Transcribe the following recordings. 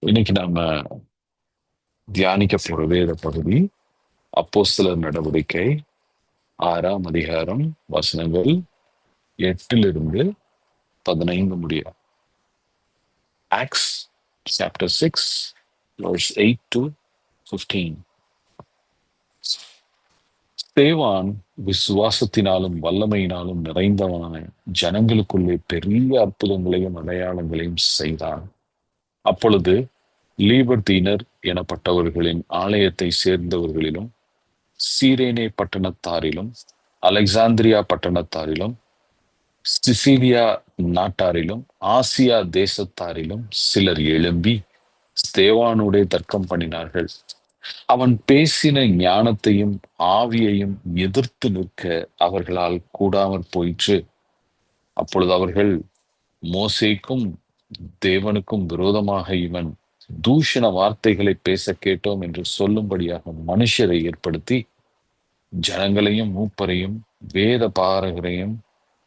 இன்னைக்கு நாம தியானிக்க போற வேத பகுதி அப்போஸ்தலர் நடவடிக்கை 6ஆம் அதிகாரம் வசனங்கள் 8 15 முடிய. Acts chapter 6 verse 8 to 15. ஸ்தேவான் விசுவாசத்தினாலும் வல்லமையினாலும் நிறைந்தவனாய் ஜனங்களுக்குள்ளே பெரிய அற்புதங்களையும் அடையாளங்களையும் செய்தான். அப்பொழுது லீபர்தீனர் எனப்பட்டவர்களின் ஆலயத்தை சேர்ந்தவர்களிலும் சீரேனே பட்டணத்தாரிலும் அலெக்சாந்திரியா பட்டணத்தாரிலும் சிசிலியா நாட்டாரிலும் ஆசியா தேசத்தாரிலும் சிலர் எழும்பி ஸ்தேவானோடே தர்க்கம் பண்ணினார்கள். அவன் பேசின ஞானத்தையும் ஆவியையும் எதிர்த்து நிற்க அவர்களால் கூடாமற் போயிற்று. அப்பொழுது அவர்கள் மோசேக்கும் தேவனுக்கும் விரோதமாக இவன் தூஷண வார்த்தைகளை பேச கேட்டோம் என்று சொல்லும்படியாக மனுஷரை ஏற்படுத்தி ஜனங்களையும் மூப்பரையும் வேத பாரகரையும்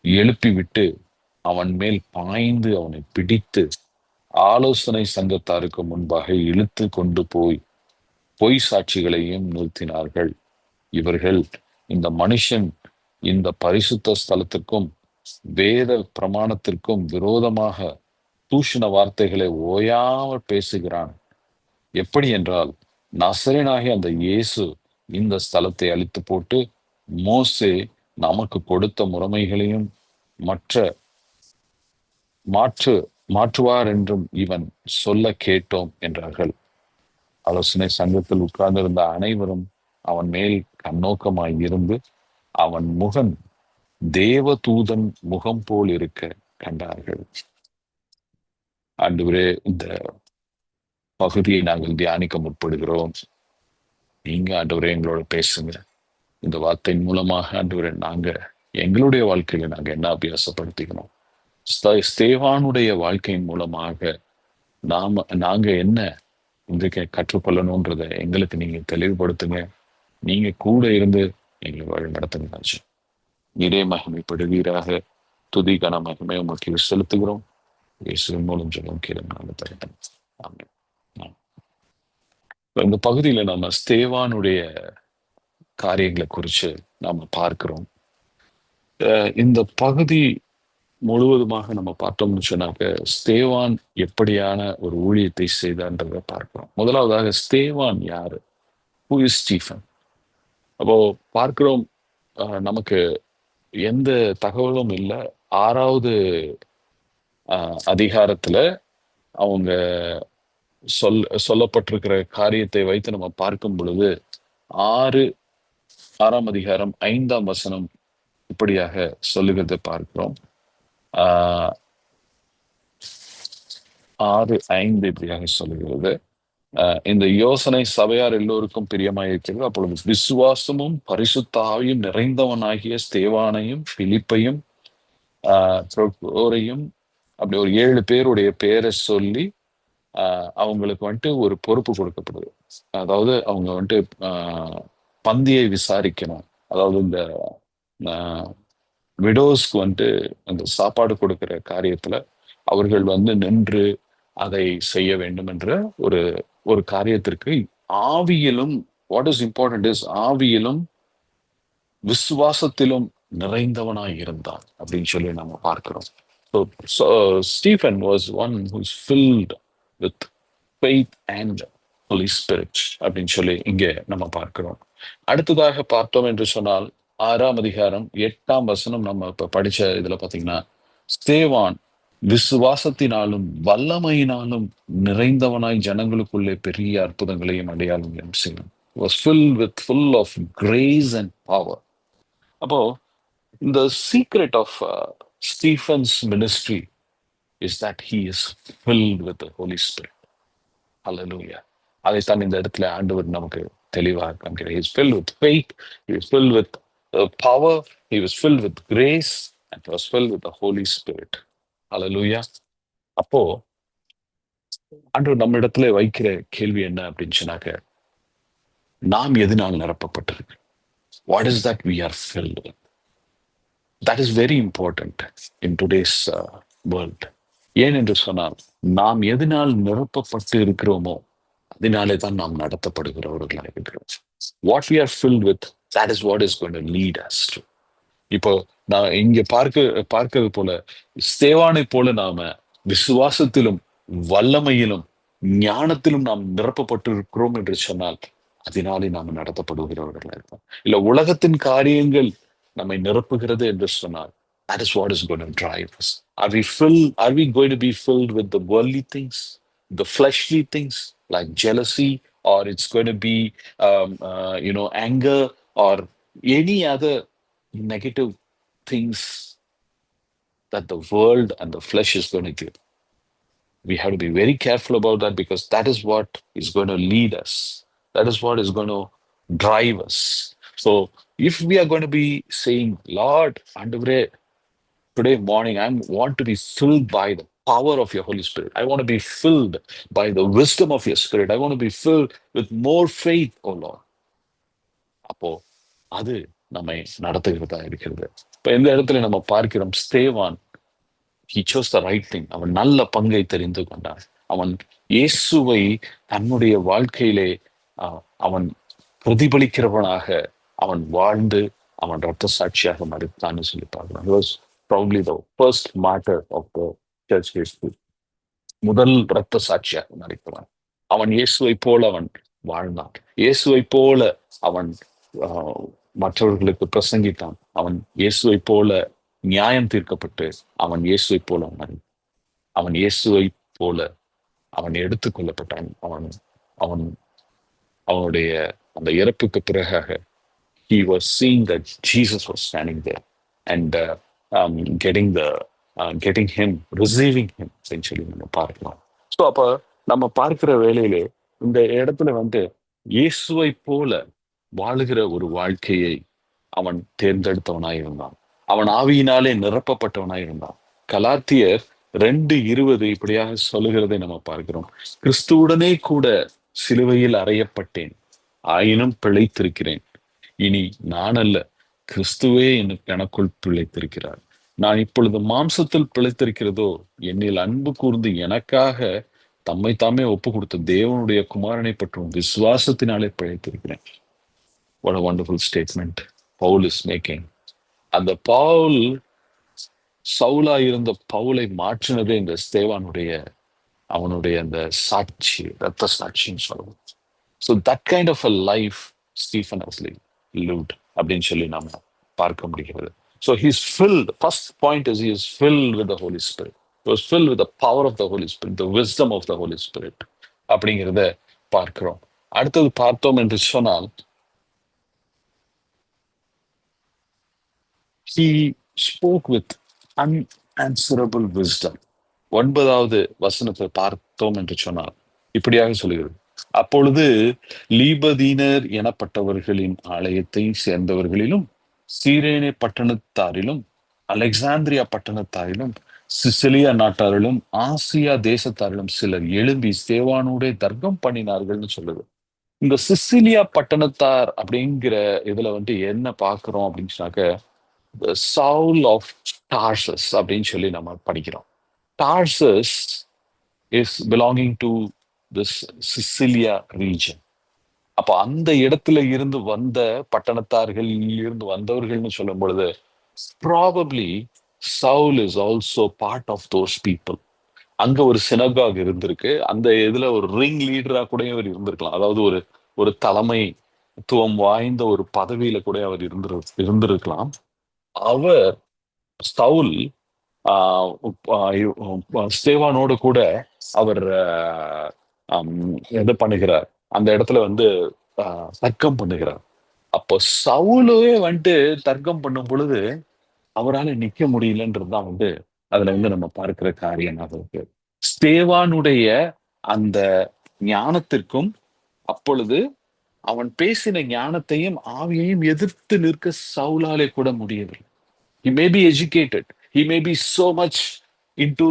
எழுப்பிவிட்டு அவன் மேல் பாய்ந்து அவனை பிடித்து ஆலோசனை சங்கத்தாருக்கு முன்பாக இழுத்து கொண்டு போய் பொய் சாட்சிகளையும் நிறுத்தினார்கள். இவர்கள் இந்த மனுஷன் இந்த பரிசுத்த ஸ்தலத்திற்கும் வேத பிரமாணத்திற்கும் விரோதமாக தூஷண வார்த்தைகளை ஓயாமல் பேசுகிறான். எப்படி என்றால், நசரேனாகிய அந்த இயேசு இந்த ஸ்தலத்தை அழித்து போட்டு மோசே நமக்கு கொடுத்த முறைமைகளையும் மாற்றுவார் என்றும் இவன் சொல்ல கேட்டோம் என்றார்கள். ஆலோசனை சங்கத்தில் உட்கார்ந்திருந்த அனைவரும் அவன் மேல் கண்ணோக்கமாய் இருந்து அவன் முகம் தேவதூதன் முகம் போல் இருக்க கண்டார்கள். ஆண்டவரே, இந்த பகுதியை நாங்கள் தியானிக்க முற்படுகிறோம். நீங்க ஆண்டவரே எங்களோட பேசுங்க. இந்த வார்த்தையின் மூலமாக ஆண்டவரே நாங்க எங்களுடைய வாழ்க்கையில நாங்க என்ன அபியாசப்படுத்திக்கணும், ஸ்தேவானுடைய வாழ்க்கையின் மூலமாக நாங்க என்ன இன்றைக்கு கற்றுக்கொள்ளணும்ன்றத எங்களுக்கு நீங்க தெளிவுபடுத்துங்க. நீங்க கூட இருந்து எங்களை வழி நடத்துங்க. இதே மகிமைப்படுவீராக. துதி கன மகிமை உமக்கு செலுத்துகிறோம். இயேசுவின் மூலம் ஜெபம் கேளுங்க. தரட்டும். ஆமென். இந்த பகுதியில நம்ம ஸ்தேவானுடைய காரியங்களை குறித்து நாம பார்க்கிறோம். இந்த பகுதி முழுவதுமாக நம்ம பார்த்தோம்னு சொன்னாக்க ஸ்தேவான் எப்படியான ஒரு ஊழியத்தை செய்தான்றதை பார்க்கிறோம். முதலாவதாக ஸ்தேவான் யாரு? Who is Stephen? அப்போ பார்க்கிறோம், நமக்கு எந்த தகவலும் இல்லை. 6வது அதிகாரத்துல அவங்க சொல்லப்பட்டிருக்கிற காரியத்தை வைத்து நம்ம பார்க்கும் பொழுது 6ஆம் அதிகாரம் 5ஆம் வசனம் இப்படியாக சொல்லுகிறதை பார்க்கிறோம். 6:5 இப்படியாக சொல்லுகிறது. இந்த யோசனை சபையார் எல்லோருக்கும் பிரியமாயிருக்கிறது. அப்பொழுது விசுவாசமும் பரிசுத்த ஆவியும் நிறைந்தவனாகிய ஸ்தேவானையும் பிலிப்பையும் அப்படி ஒரு 7 பேருடைய பேரை சொல்லி அவங்களுக்கு வந்துட்டு ஒரு பொறுப்பு கொடுக்கப்படுது. அதாவது அவங்க வந்துட்டு பந்தியை விசாரிக்கணும். அதாவது இந்த விடோஸ்க்கு வந்துட்டு அந்த சாப்பாடு கொடுக்கிற காரியத்துல அவர்கள் நின்று அதை செய்ய வேண்டும் என்ற ஒரு காரியத்திற்கு ஆவியிலும், வாட் இஸ் இம்பார்ட்டன்ட் இஸ் ஆவியிலும் விசுவாசத்திலும் நிறைந்தவனாய் இருந்தான் அப்படின்னு சொல்லி நம்ம பார்க்கிறோம். So Stephen was one who is filled with faith and Holy Spirit அப்படின்னு சொல்லி இங்கே நம்ம பார்க்கிறோம். அடுத்ததாக பார்த்தோம் என்று சொன்னால் 6ஆம் அதிகாரம் 8ஆம் வசனம் நம்ம இப்ப படிச்ச இதுல பாத்தீங்கன்னா, ஸ்தேவான் விசுவாசத்தினாலும் வல்லமையினாலும் நிறைந்தவனாய் ஜனங்களுக்குள்ளே பெரிய அற்புதங்களையும் அடையாளங்களையும் செய்யும். Was filled with full of grace and power. அப்போ இந்த secret of Stephen's ministry is that he is filled with the Holy Spirit. Hallelujah. அதைத்தான் இந்த இடத்துல ஆண்டவர் நமக்கு தெளிவாக காண்கிறார். He is filled with faith, he is filled with power, he was filled with grace, and he was filled with the Holy Spirit. Hallelujah. அப்போ ஆண்டவர் நம்ம இடத்துல வைக்கிற கேள்வி என்ன அப்படின்னு சொன்னாக்க, நாம் எதனால் நிரப்பப்பட்டிருக்கு? What is that we are filled with? That is very important in today's world. ஏன் என்று சொன்னால், நாம் எதனால் நிரப்பப்பட்டு இருக்கிறோமோ அதனாலே தான் நாம் நடத்தப்படுகிறவர்களாக இருக்கிறோம். What we are filled with, that is what is going to lead us to. இப்போ நான் இங்க பார்க்கிறது போல ஸ்தேவானை போல நாம விசுவாசத்திலும் வல்லமையிலும் ஞானத்திலும் நாம் நிரப்பப்பட்டு இருக்கிறோம் என்று சொன்னால் அதனாலே நாம் நடத்தப்படுகிறவர்களாக இருப்போம். இல்ல உலகத்தின் காரியங்கள் நம்மை நிரப்புகிறது என்று சொன்னால் that is what is going to drive us. Are we going to be filled with the worldly things, the fleshly things like jealousy, or it's going to be anger, or any other negative things that the world and the flesh is going to give? We have to be very careful about that, because that is what is going to lead us. That is what is going to drive us. So if we are going to be saying, Lord, today morning, I want to be filled by the power of your Holy Spirit. I want to be filled by the wisdom of your Spirit. I want to be filled with more faith, oh Lord. அப்போ அது நம்மை நடத்துகிறதா இருக்கிறது. இப்ப இந்த இடத்துல நம்ம பார்க்கிறோம், ஸ்தேவான் he chose the right thing. அவன் நல்ல பங்கை தெரிந்து கொண்டான். அவன் இயேசுவை தன்னுடைய வாழ்க்கையிலே அவன் பிரதிபலிக்கிறவனாக அவன் வாழ்ந்து அவன் ரத்த சாட்சியாக மறித்தான்னு சொல்லி பார்க்கலாம். He was probably the first martyr of the church history. முதல் ரத்த சாட்சியாக மறித்தவன். அவன் இயேசுவை போல அவன் வாழ்ந்தான். இயேசுவை போல அவன் மற்றவர்களுக்கு பிரசங்கித்தான். அவன் இயேசுவை போல நியாயம் தீர்க்கப்பட்டு அவன் இயேசுவை போல அவன் இயேசுவை போல அவன் எடுத்துக்கொள்ளப்பட்டான். அவன் அவன் அவனுடைய அந்த இறப்புக்கு பிறகாக he was seeing that Jesus was standing there and getting him, receiving him essentially நம்ம பார்க்கலாம். ஸோ அப்ப நம்ம பார்க்கிற வேளையிலே இந்த இடத்துல இயேசுவை போல வாழுகிற ஒரு வாழ்க்கையை அவன் தேர்ந்தெடுத்தவனாய் இருந்தான். அவன் ஆவியினாலே நிரப்பப்பட்டவனாய் இருந்தான். கலாத்தியர் 2:20 இப்படியாக சொல்லுகிறதை நம்ம பார்க்கிறோம். கிறிஸ்துவுடனே கூட சிலுவையில் அறையப்பட்டேன், ஆயினும் பிழைத்திருக்கிறேன். இனி நான் அல்ல, கிறிஸ்துவே எனக்குள் பிழைத்திருக்கிறார். நான் இப்பொழுது மாம்சத்தில் பிழைத்திருக்கிறதோ என்னில் அன்பு கூர்ந்து எனக்காக தம்மை தாமே ஒப்பு கொடுத்த தேவனுடைய குமாரனை பற்றும் விசுவாசத்தினாலே பிழைத்திருக்கிறேன். What a wonderful statement Paul is making. அந்த பவுல் சவுலா இருந்த பவுலை மாற்றினதே இந்த ஸ்தேவானுடைய அவனுடைய அந்த சாட்சி, ரத்த சாட்சின்னு சொல்லுவோம். So that kind of a life Stephen has lived அப்படின்னு சொல்லி நாம பார்க்க முடிகிறது. So he's filled. First point is he is filled with the Holy Spirit. He was filled with the power of the Holy Spirit, the wisdom of the Holy Spirit அப்படிங்கிறத பார்க்கிறோம். அடுத்தது பார்த்தோம் என்று சொன்னால் he spoke with unanswerable wisdom. 9வது வசனத்தை பார்த்தோம் என்று சொன்னால் இப்படியாக சொல்லுகிறது, அப்பொழுது லீபதீனர் எனப்பட்டவர்களின் ஆலயத்தை சேர்ந்தவர்களிலும் சீரேனே பட்டணத்தாரிலும் அலெக்சாந்திரியா பட்டணத்தாரிலும் சிசிலியா நாட்டாரிலும் ஆசியா தேசத்தாரிலும் சிலர் எழும்பி ஸ்தேவானோட தர்க்கம் பண்ணினார்கள்னு சொல்லுது. இந்த சிசிலியா பட்டணத்தார் அப்படிங்கிற இதுல என்ன பார்க்கிறோம் அப்படின்னு சொன்னாக்க, the Saul of Tarsus அப்படின்னு சொல்லி நம்ம படிக்கிறோம். Tarsus is belonging to this Sicilia region. அப்ப அந்த இடத்துல இருந்து வந்த பட்டணத்தார்கள் இருந்து வந்தவர்கள்னு சொல்லும் பொழுது probably Saul is also part of those people. அங்க ஒரு சினகாக் இருந்திருக்கு. அந்த இதுல ஒரு ரிங் லீடரா கூட அவர் இருந்திருக்கலாம். அதாவது ஒரு தலைமைத்துவம் வாய்ந்த ஒரு பதவியில கூட அவர் இருந்திருக்கலாம். அவர் சவுல் ஸ்தேவானோடு கூட அவர் இது பண்ணுகிறார். அந்த இடத்துல தர்க்கம் பண்ணுகிறார். அப்போ சவுலே தர்க்கம் பண்ணும் பொழுது அவரால் நிக்க முடியலன்றதுதான் அதுல நம்ம பார்க்கிற காரியமாக இருக்கு. ஸ்தேவானுடைய அந்த ஞானத்திற்கும் அப்பொழுது அவன் பேசின ஞானத்தையும் ஆவியையும் எதிர்த்து நிற்க சவுலாலே கூட முடியவில்லை. He may be educated. He may be so much into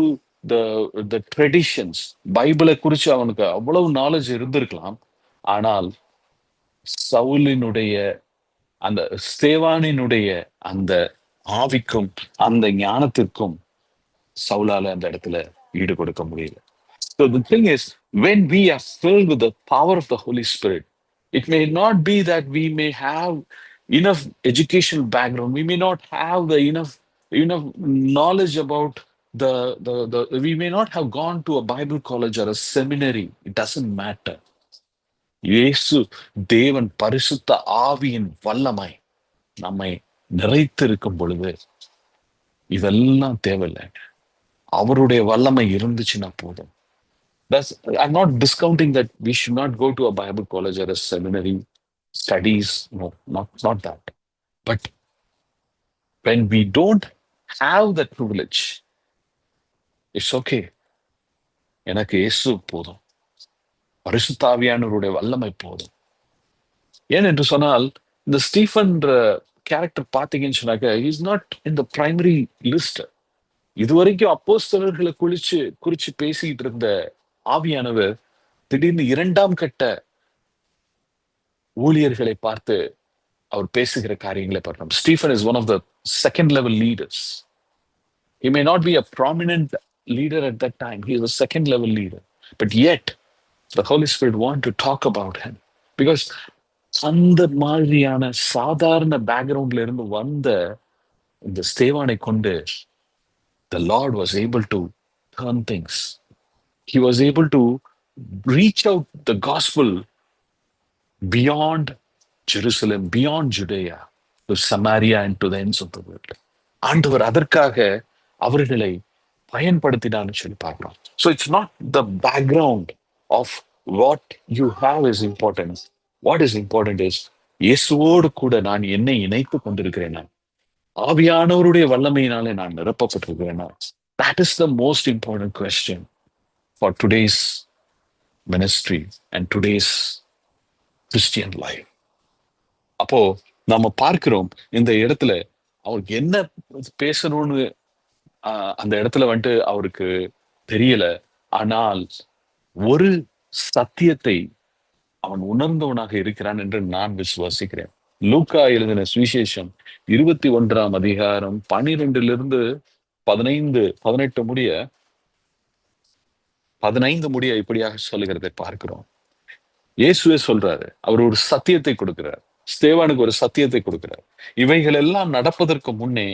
the traditions. பைபிளை குறித்து அவனுக்கு அவ்வளவு நாலேஜ் இருந்திருக்கலாம். ஆனால் சவுலினுடைய அந்த ஸ்தேவானினுடைய அந்த ஆவிக்கும் அந்த ஞானத்திற்கும் சவுலால அந்த இடத்துல ஈடு கொடுக்க முடியல. So the thing is, when we are filled with the power of the Holy Spirit, it may not be that we may have enough educational background. We may not have the enough knowledge about the we may not have gone to a Bible college or a seminary. It doesn't matter. இயேசு தேவன் பரிசுத்த ஆவியின் வல்லமை நம்மை நிறைத்திருக்கும் பொழுது இதெல்லாம் தேவையில்லை. அவருடைய வல்லமை இருந்துச்சுன்னா போதும். That's, I'm not discounting that we should not go to a Bible college or a seminary studies. No, not that. But when we don't have that privilege, it's okay. எனக்கு இயேசு போதும், பரிசுத்த ஆவியானவருடைய வல்லமை போதும். ஏன் என்று சொன்னால், இந்த ஸ்டீஃபன்ற கேரக்டர் பார்த்தீங்கன்னு சொன்னாக்க, is not in the primary list. இதுவரைக்கும் அப்போஸ்தலர்களை குறிச்சு பேசிட்டு இருந்த ஆவியானவர் திடீர்னு இரண்டாம் கட்ட ஊழியர்களை பார்த்து அவர் பேசுகிற காரியங்களை பார்க்கணும். Stephen is one of the second level leaders. He may not be a prominent leader at that time. He is a second level leader. But yet, the Holy Spirit want to talk about him. Because அந்த மாதிரியான சாதாரண பேக்ரவுண்ட்ல இருந்து வந்த இந்த ஸ்தேவானை கொண்டு the Lord was able to turn things. He was able to reach out the gospel beyond Jerusalem, beyond Judea, to Samaria and to the ends of the world. ஆண்டவர் அதற்காக அவர்களை பயன்படுத்தினான்னு சொல்லி பார்க்கிறோம். So it's not the background of what you have is important. What is important is இயேசுவோடு கூட நான் என்னை இணைத்துக் கொண்டிருக்கிறேனா, ஆவியானவருடைய வல்லமையினாலே நான் நிரப்பப்பட்டிருக்கிறேனா. That is the most important question for today's ministry and today's Christian life. அப்போ நம்ம பார்க்கிறோம் இந்த இடத்துல அவருக்கு என்ன பேசணும்னு அந்த இடத்துல வந்துட்டு அவருக்கு தெரியல. ஆனால் ஒரு சத்தியத்தை அவன் உணர்ந்தவனாக இருக்கிறான் என்று நான் விசுவாசிக்கிறேன். லூக்கா எழுதின சுவிசேஷம் 21 அதிகாரம் 12 18 முடிய இப்படியாக சொல்லுகிறதை பார்க்கிறோம். இயேசுவே சொல்றாரு, அவர் ஒரு சத்தியத்தை கொடுக்கிறார். ஸ்தேவானுக்கு ஒரு சத்தியத்தை கொடுக்கிறார். இவைகள் எல்லாம் நடப்பதற்கு முன்னே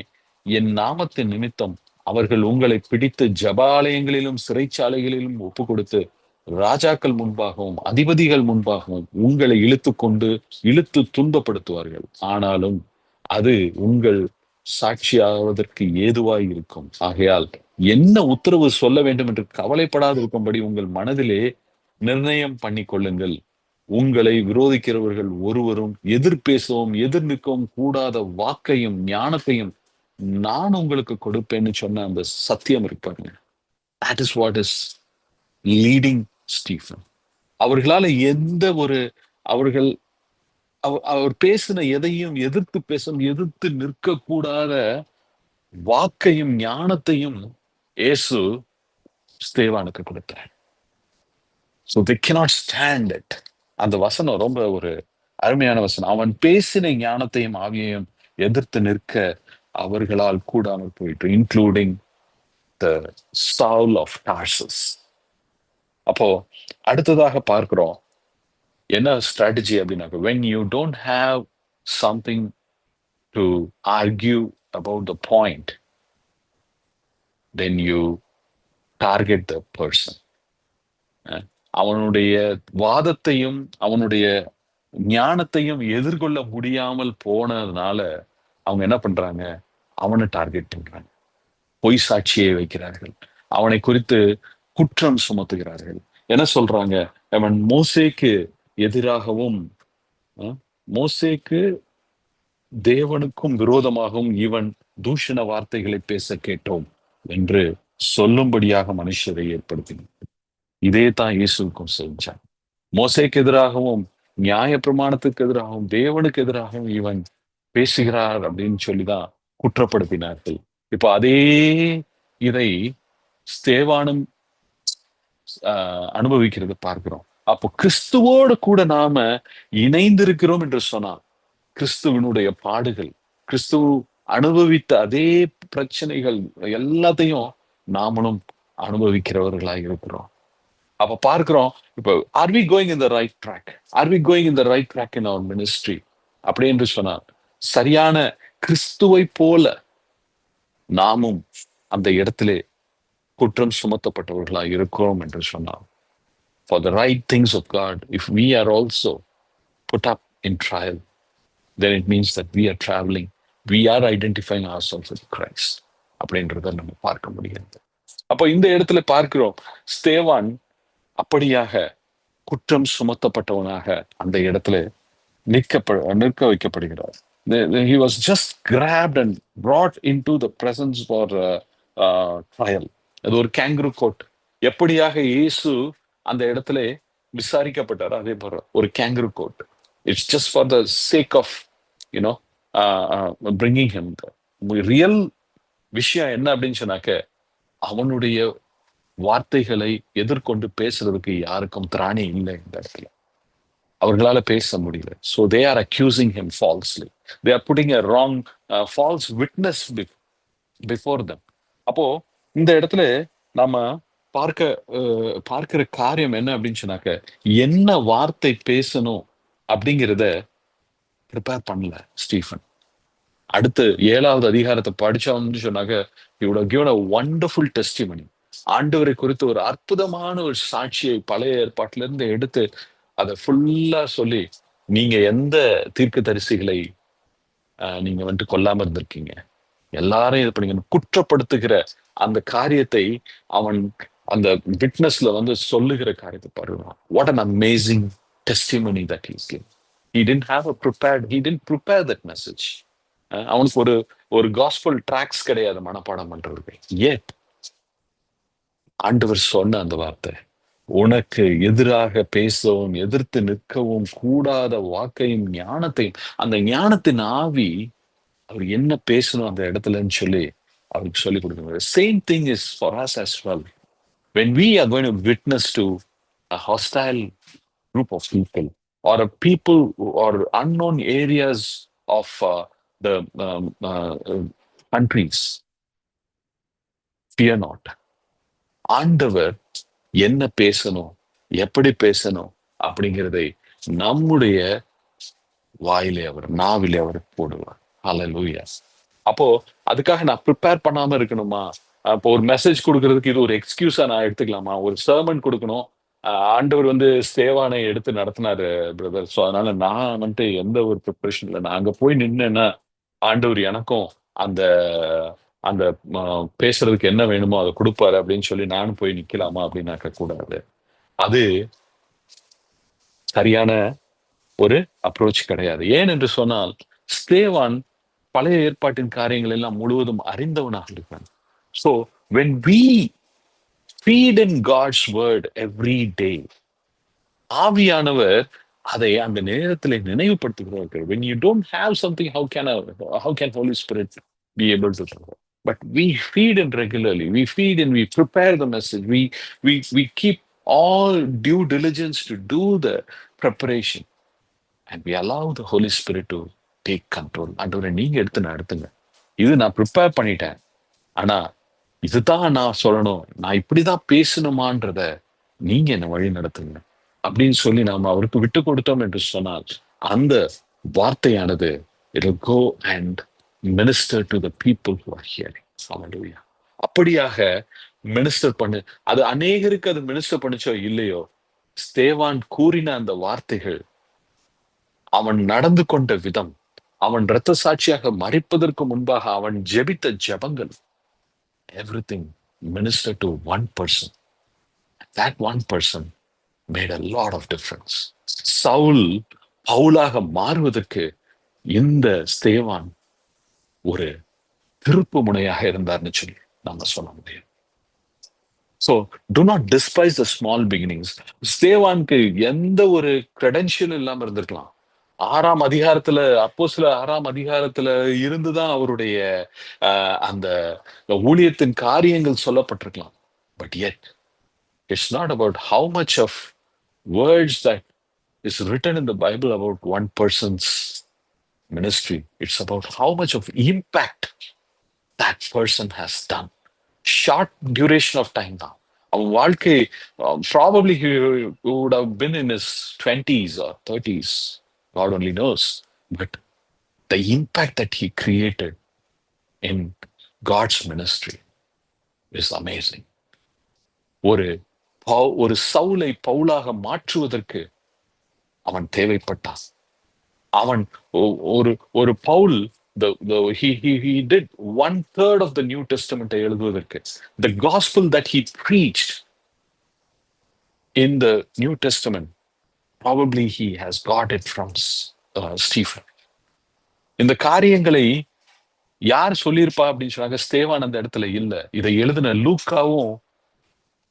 என் நாமத்தின் நிமித்தம் அவர்கள் உங்களை பிடித்து ஜபாலயங்களிலும் சிறைச்சாலைகளிலும் ஒப்பு கொடுத்து ராஜாக்கள் முன்பாகவும் அதிபதிகள் முன்பாகவும் உங்களை இழுத்து துன்பப்படுத்துவார்கள். ஆனாலும் அது உங்கள் சாட்சியாவதற்கு ஏதுவாய் இருக்கும். ஆகையால் என்ன உத்தரவு சொல்ல வேண்டும் என்று கவலைப்படாது இருக்கும்படி உங்கள் மனதிலே நிர்ணயம் பண்ணி கொள்ளுங்கள். உங்களை விரோதிக்கிறவர்கள் ஒருவரும் எதிர் பேசவும் எதிர் நிற்கவும் கூடாத வாக்கையும் ஞானத்தையும் நான் உங்களுக்கு கொடுப்பேன்னு சொன்ன அந்த சத்தியம் இருப்பாங்க. That is what is leading Stephen. அவர்களால அவர் பேசின எதையும் எதிர்த்து நிற்க கூடாத வாக்கையும் ஞானத்தையும் இயேசு ஸ்தேவானுக்கு கொடுத்தார். So they cannot stand it. அந்த வசனம் ரொம்ப ஒரு அருமையான வசனம். அவன் பேசின ஞானத்தையும் ஆவியையும் எதிர்த்து நிற்க அவர்களால் கூடாமல் போயிட்டு, including the Saul of Tarsus. அப்போ அடுத்ததாக பார்க்கிறோம் என்ன ஸ்ட்ராட்டஜி அப்படின்னாக்க, when you don't have something to argue about the point, then you target the person. அவனுடைய வாதத்தையும் அவனுடைய ஞானத்தையும் எதிர்கொள்ள முடியாமல் போனதுனால அவங்க என்ன பண்றாங்க, அவனை டார்கெட் பண்றாங்க. பொய் சாட்சியை வைக்கிறார்கள், அவனை குறித்து குற்றம் சுமத்துகிறார்கள். என்ன சொல்றாங்க, அவன் மோசேக்கு எதிராகவும் மோசேக்கு தேவனுக்கும் விரோதமாகவும் இவன் தூஷண வார்த்தைகளை பேச கேட்டோம் என்று சொல்லும்படியாக மனுஷரை ஏற்படுத்தினார். இதே தான் இயேசுக்கும் செஞ்சான். மோசேக்கு எதிராகவும் நியாய பிரமாணத்துக்கு எதிராகவும் தேவனுக்கு எதிராகவும் இவன் பேசுகிறார் அப்படின்னு சொல்லிதான் குற்றப்படுத்தினார்கள். இப்ப அதே இதை ஸ்தேவானும் அனுபவிக்கிறது பார்க்கிறோம். அப்போ கிறிஸ்துவோடு கூட நாம இணைந்திருக்கிறோம் என்று சொன்னால், கிறிஸ்துவனுடைய பாடுகள், கிறிஸ்துவ அனுபவித்த அதே பிரச்சனைகள் எல்லாத்தையும் நாமளும் அனுபவிக்கிறவர்களாய் இருக்கிறோம். அப்ப பார்க்கிறோம், இப்போ are we going in the right track, are we going in the right track in our ministry அப்படி என்று சொன்னார். சரியான கிறிஸ்துவை போல நாமும் அந்த இடத்திலே குற்றம் சுமத்தப்பட்டவர்களாய் இருக்கிறோம் என்று சொன்னார். For the right things of God, if we are also put up in trial, then it means that we are traveling, we are identifying ourselves with Christ அப்படின்றத நம்ம பார்க்க முடியாது. அப்போ இந்த இடத்துல பார்க்கிறோம், ஸ்தேவான் அப்படியாக குற்றம் சுமத்தப்பட்டவனாக அந்த இடத்துல நிற்க வைக்கப்படுகிறார். He was just grabbed and brought into the presence for trial. அது ஒரு கேங்க்ரூ கோட். எப்படியாக இயேசு அந்த இடத்துல விசாரிக்கப்பட்டார், அதே போல ஒரு kangaroo court. It's just for the sake of you know bringing him. Real விஷயம் என்ன அப்படின்னு சொன்னாக்க, அவனுடைய வார்த்தைகளை எதிர்கொண்டு பேசுறதுக்கு யாருக்கும் திராணி இல்லை இந்த இடத்துல. அவர்களால பேச முடியல. So they are accusing him falsely. They are putting a wrong false witness before them. அப்போ இந்த இடத்துல நாம பார்க்கிற காரியம் என்ன அப்படின்னு சொன்னாக்க, என்ன வார்த்தை பேசணும் அப்படிங்கிறத ப்ரிப்பேர் பண்ணல ஸ்டீஃபன். அடுத்து 7வது அதிகாரத்தை படிச்சோம்னு சொன்னாக்க, he would have given a wonderful testimony. ஆண்டவரை குறித்து ஒரு அற்புதமான ஒரு சாட்சியை பழைய ஏற்பாட்டில இருந்து எடுத்து அதை ஃபுல்லா சொல்லி, நீங்க எந்த தீர்க்க தரிசிகளை நீங்க வந்துட்டு கொல்லாம இருந்திருக்கீங்க, எல்லாரையும் இது பண்ணீங்க குற்றப்படுத்துகிற அந்த காரியத்தை அவன் அந்த விட்னஸ்ல வந்து சொல்லுகிற காரியத்தை பாருங்க. What an amazing testimony that he give. He didn't have a prepared, he didn't prepare that message. அவனுக்கு ஒரு காஸ்பல் ட்ராக்ஸ் கிடையாது மனப்பாடம் பண்றதுக்கு. ஏட் ஆண்டவர் சொன்ன அந்த வார்த்தை, உனக்கு எதிராக பேசவும் எதிர்த்து நிற்கவும் கூடாத வாக்கையும் ஞானத்தையும், அந்த ஞானத்தின் ஆவி அவர் என்ன பேசணும் அந்த இடத்துலன்னு சொல்லி அவருக்கு சொல்லிக் கொடுக்கணும். Same thing is for us as well. When we are going to witness to a hostile group of people or a people or unknown areas of the countries, fear not. ஆண்டவர் என்ன பேசணும், எப்படி பேசணும் அப்படிங்கிறதை நம்முடைய வாயிலே அவர் நாவிலே அவர் போடுவார். ஹல்லேலூயா. அப்போ அதுக்காக நான் ப்ரிப்பேர் பண்ணாம இருக்கணுமா? அப்போ ஒரு மெசேஜ் கொடுக்கறதுக்கு இது ஒரு எக்ஸ்கியூஸா நான் எடுத்துக்கலாமா? ஒரு சர்மன் கொடுக்கணும், ஆண்டவர் வந்து ஸ்தேவானை எடுத்து நடத்தினாரு பிரதர், ஸோ அதனால நான் வந்துட்டு எந்த ஒரு ப்ரிப்பரேஷன் இல்லை, நான் அங்க போய் நின்னேன்னா ஆண்டவர் எனக்கும் அந்த அந்த பேசுறதுக்கு என்ன வேணுமோ அதை கொடுப்பாரு அப்படின்னு சொல்லி நானும் போய் நிக்கலாமா அப்படின்னாக்க கூடாது. அது சரியான ஒரு அப்ரோச் கிடையாது. ஏன் என்று சொன்னால், ஸ்தேவான் பழைய ஏற்பாட்டின் காரியங்கள் எல்லாம் முழுவதும் அறிந்தவனாக இருக்கான். So when we feed in God's word every day, ஆவியானவர் அதை அந்த நேரத்தில் நினைவுபடுத்துகிறார்கள். When you don't have something, how can Holy Spirit be able to do? But we feed in regularly. We feed in, we prepare the message. We keep all due diligence to do the preparation. And we allow the Holy Spirit to take control. ஆண்டவரே நீங்க எடுத்து நடத்துங்க, இது நான் prepare பண்ணிட்டேன், ஆனா இதுதான் நான் சொல்லணும், நான் இப்படிதான் பேசணுமான்றத நீங்க என்ன வழி நடத்துங்க அப்படின்னு சொல்லி நாம அவருக்கு விட்டு கொடுத்தோம் என்று சொன்னால், அந்த வார்த்தையானது it'll go and minister to the people who are hearing. Hallelujah. அப்படியாக மினிஸ்டர் பண்ணு. அது அநேகருக்கு அது மினிஸ்டர் பண்ணுச்சோ இல்லையோ, ஸ்தேவான் கூறின அந்த வார்த்தைகள், அவன் நடந்து கொண்ட விதம், அவன் இரத்த சாட்சியாக மரிப்பதற்கு முன்பாக அவன் ஜெபித்த ஜெபங்கள், everything ministered to one person. That one person made a lot of difference. Saul பவுலாக மாறுவதற்கு இந்த ஸ்தேவான் ஒரு திருப்பு முனையாக இருந்தார்னு சொல்லி நாம சொல்ல முடியும். So do not despise the small beginnings. ஸ்தேவானுக்கு எந்த ஒரு கிரெடென்ஷியல் இல்லாம இருந்திருக்கலாம். 6ஆம் அதிகாரத்துல, அப்போஸ்தலர் 6ஆம் அதிகாரத்துல இருந்துதான் அவருடைய அந்த ஊழியத்தின் காரியங்கள் சொல்லப்பட்டிருக்கலாம். But yet it's not about how much of words that is written in the Bible about one person's ministry. It's about how much of impact that person has done, short duration of time தான். அவன் வாழ்க்கை probably would have been in his 20s or 30s. God only knows. But the impact that he created in God's ministry is amazing. ஒரு ஒரு சவுலை பவுலாக மாற்றுவதற்கு அவன் தேவைப்பட்டான். அவன் ஒரு ஒரு Pavul he did 1/3 of the New Testament எழுதுவதற்கு. The gospel that he preached in the New Testament, probably he has got it from Stephen. இந்த காரியங்களை யார் சொல்லியிருப்பா அப்படின்னு சொன்னாங்க, ஸ்தேவான் அந்த இடத்துல இல்ல. இதை எழுதின லூக்காவும்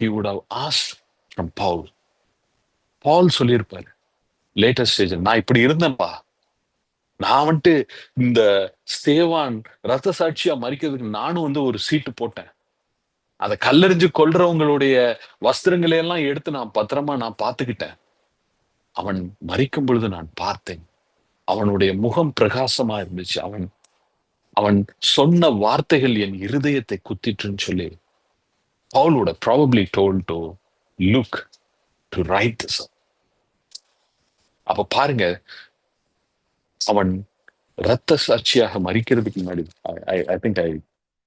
he would have asked from Paul. பால் சொல்லியிருப்பாரு லேட்டஸ்ட் ஸ்டேஜ், நான் இப்படி இருந்தேன்பா, நான் வந்துட்டு இந்த ஸ்தேவான் ரத்த சாட்சியா மறிக்கிறதுக்கு நானும் ஒரு சீட்டு போட்டேன். அதை கல்லெறிஞ்சு கொல்றவங்களுடைய வஸ்திரங்களை எல்லாம் எடுத்து நான் பத்திரமா நான் பார்த்துக்கிட்டேன். அவன் மறிக்கும் பொழுது நான் பார்த்தேன். அவனுடைய முகம் பிரகாசமா இருந்துச்சு. அவன் அவன் சொன்ன வார்த்தைகள் என் இருதயத்தை குத்திட்டுன்னு சொல்லி Paul would have probably told to Luke to write this up. அப்ப பாருங்க, அவன் ரத்த சாட்சியாக மறிக்கிறதுக்கு முன்னாடி I think I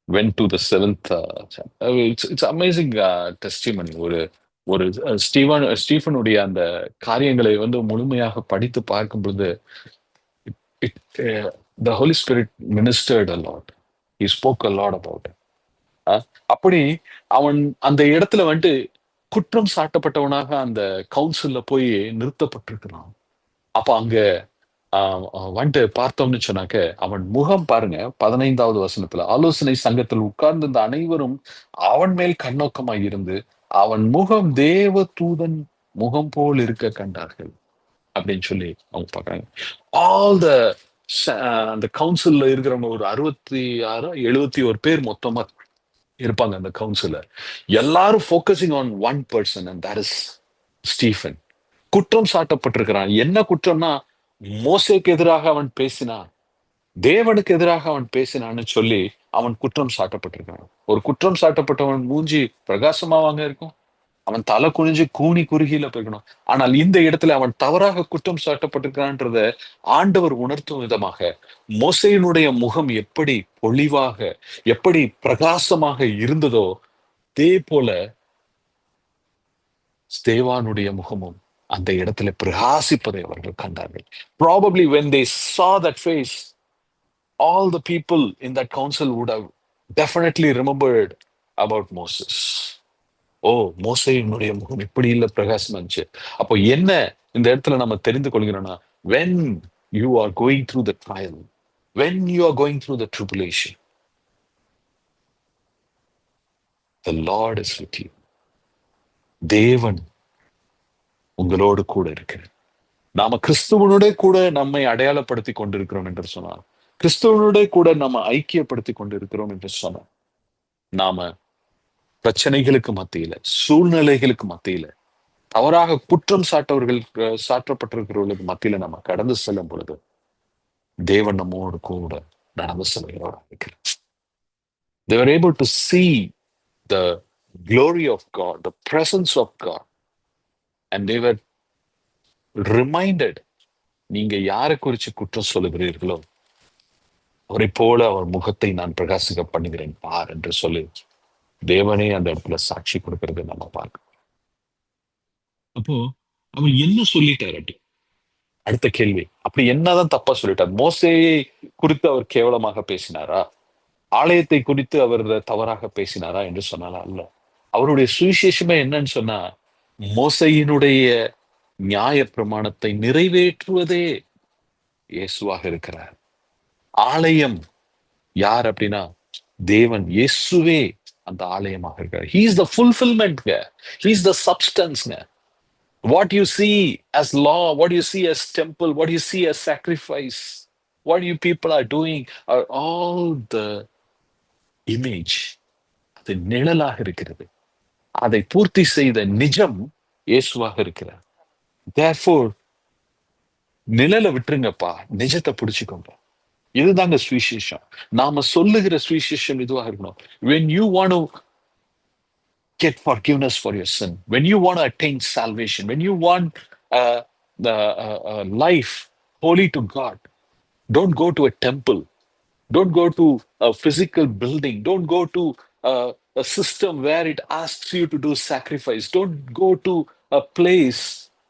went to the 7th chapter. It's amazing testimony. ஒரு ஸ்டீஃபனுடைய அந்த காரியங்களை முழுமையாக படித்து பார்க்கும் பொழுது the Holy Spirit ministered a lot. He spoke a lot about it. அப்படி அவன் அந்த இடத்துல குற்றம் சாட்டப்பட்டவனாக அந்த கவுன்சில்ல போய் நிறுத்தப்பட்டிருக்கிறான். அப்ப அங்க பார்த்தோம்னு சொன்னாக்க, அவன் முகம் பாருங்க, 15வது வசனத்துல, ஆலோசனை சங்கத்தில் உட்கார்ந்து அனைவரும் அவன் மேல் கண்ணோக்கமாய் இருந்து அவன் முகம் தேவ தூதன் முகம் போல் இருக்க கண்டார்கள் அப்படின்னு சொல்லி அவங்க பாக்குறாங்க. ஆல் அந்த கவுன்சில்ல இருக்கிறவங்க ஒரு 66 71 பேர் மொத்தமா இருப்பாங்க அந்த கவுன்சில்ல. எல்லாரும் focusing on one person, and that is Stephen. குற்றம் சாட்டப்பட்டிருக்கிறான். என்ன குற்றம்னா, மோசேக்கு எதிராக அவன் பேசினான், தேவனுக்கு எதிராக அவன் பேசினான்னு சொல்லி அவன் குற்றம் சாட்டப்பட்டிருக்கிறான். ஒரு குற்றம் சாட்டப்பட்டவன் மூஞ்சி பிரகாசமாவாங்க இருக்கும், அவன் தலை குனிஞ்சு கூனி குறுகியில போய்க்கணும். ஆனால் இந்த இடத்துல அவன் தவறாக குற்றம் சாட்டப்பட்டிருக்கிறான்றத ஆண்டவர் உணர்த்தும் விதமாக மோசேயினுடைய முகம் எப்படி பொலிவாக எப்படி பிரகாசமாக இருந்ததோ, அதே போல ஸ்தேவானுடைய முகமும் அந்த இடத்துல பிரகாசிப்பதை அவர்கள் கண்டார்கள். Probably when they saw that face, all the people in that council would have definitely remembered about Moses. ஓ, மோசேயினுடைய முகம் இப்படி இல்ல பிரகாசமா இருந்துச்சு. அப்போ என்ன இந்த இடத்துல நம்ம தெரிந்து கொள்கிறோம்னா, when you are going through the trial, when you are going through the tribulation, the Lord is with you. தேவன் உங்களோடு கூட இருக்கிறார். நாம கிறிஸ்துவனுடைய கூட நம்மை அடையாளப்படுத்தி கொண்டிருக்கிறோம் என்று சொன்னார், கிறிஸ்துவனுடைய கூட நம்ம ஐக்கியப்படுத்தி கொண்டிருக்கிறோம் என்று சொன்னார், நாம பிரச்சனைகளுக்கு மத்தியில, சூழ்நிலைகளுக்கு மத்தியில, தவறாக குற்றம் சாட்டப்பட்டிருக்கிறவர்களுக்கு மத்தியில நம்ம கடந்து செல்லும் பொழுது தேவன் நம்மோடு கூட நடந்து செல்கிறோம். They were able to see the glory of God, the presence of God, and they were reminded, நீங்க யாரை குறிச்சு குற்றம் சொல்லுகிறீர்களோ அவரை போல அவர் முகத்தை நான் பிரகாசிக்க பண்ணுகிறேன் பார் என்று சொல்லி தேவனே அந்த இடத்துல சாட்சி கொடுக்கறது நம்ம பார்க்கணும். அப்போ அவர் என்ன சொல்லிட்டார்? அடுத்த கேள்வி, அப்படி என்னதான் தப்பா சொல்லிட்டார்? மோசேயை குறித்து அவர் கேவலமாக பேசினாரா? ஆலயத்தை குறித்து அவர் தவறாக பேசினாரா என்று சொன்னாலா? அல்ல. அவருடைய சுவிசேஷமே என்னன்னு சொன்னா, மோசையினுடைய நியாய பிரமாணத்தை நிறைவேற்றுவதே இயேசுவாக இருக்கிறார். ஆலயம் யார் அப்படின்னா தேவன், இயேசுவே அந்த ஆலயமாக இருக்கிறார். He is the fulfillment. He is the substance. What you see as law, what you see as temple, what you see as sacrifice, what you people are doing are all the image. அது நிழலாக இருக்கிறது. அதை பூர்த்தி செய்த நிஜம் இயேசுவாக இருக்கிறார். Therefore, நிழலை விட்டுருங்கப்பா, நிஜத்தை பிடிச்சுக்கோங்க. இதுதாங்க சுவிசேஷம். நாம சொல்லுகிற சுவிசேஷம் இதுவாக இருக்கணும். When you want to get forgiveness for your sin, when you want to attain salvation, when you want the life holy to God, don't go to a temple. Don't go to a physical building. Don't go to a system where it asks you to do sacrifice. Don't go to a place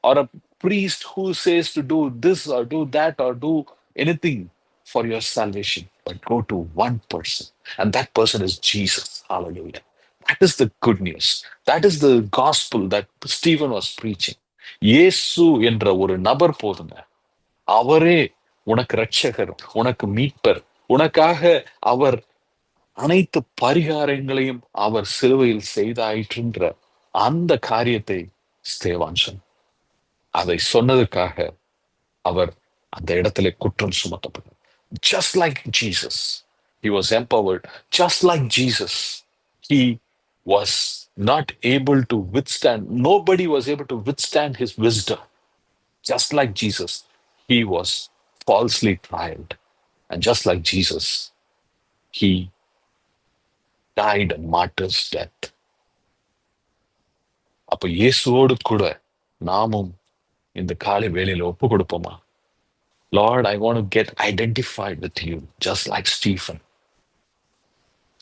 or a priest who says to do this or do that or do anything for your salvation. But go to one person, and that person is Jesus. Hallelujah. That is the good news. That is the gospel that Stephen was preaching. இயேசு என்ற ஒரு நபர் போதுங்க. அவரே உனக்கு இரட்சகர், உனக்கு மீட்பர், உனக்காக அவர் அனைத்து பரிகாரங்களையும் அவர் சிலுவையில் செய்தாயிற்றுன்ற அந்த காரியத்தை ஸ்தேவான் சொன்னார். அதை சொன்னதுக்காக அவர் அந்த இடத்துல குற்றம் சுமத்தப்பட்டார். Just like Jesus, he was empowered. Just like Jesus, he was not able to withstand. Nobody was able to withstand his wisdom. Just like Jesus, he was falsely tried. And just like Jesus, he died a martyr's death. அப்ப இயேசுவோடு கூட நாமும் இந்த காலை வேளையில ஒப்பு கொடுப்போமா? Lord, I want to get identified with you, just like Stephen.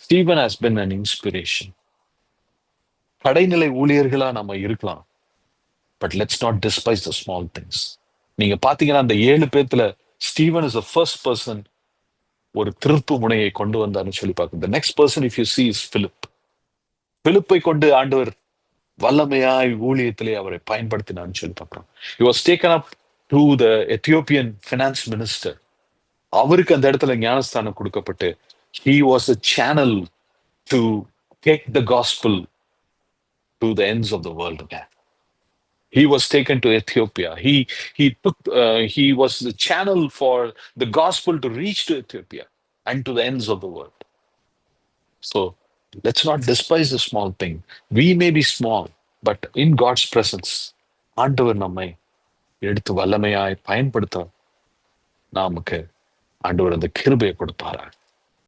Stephen has been an inspiration. கடைநிலை ஊழியர்களா நம்ம இருக்கலாம், but let's not despise the small things. நீங்க பாத்தீங்கன்னா அந்த 7 பேத்துல Steven is the first person ஒரு திருப்பு முனையை கொண்டு வந்தார்னு சொல்லி பார்க்கணும். The next person if you see is Philip. பிலிப்பை கொண்டு ஆண்டவர் வல்லமையாய் ஊழியத்திலே அவரை பயன்படுத்தினான்னு சொல்லி பார்க்கிறோம். He was taken up to the Ethiopian finance minister. அவருக்கு அந்த இடத்துல ஞானஸ்தானம் கொடுக்கப்பட்டு he was a channel to take the gospel to the ends of the world again. He was taken to Ethiopia. He was the channel for the gospel to reach to Ethiopia and to the ends of the world. So let's not despise the small thing. We may be small, but in God's presence, ஆண்டவர் நம்மை எடுத்து வல்லமையாய் பயன்படுத்த நமக்கு ஆண்டவர் அந்த கிருபையை கொடுப்பாரா.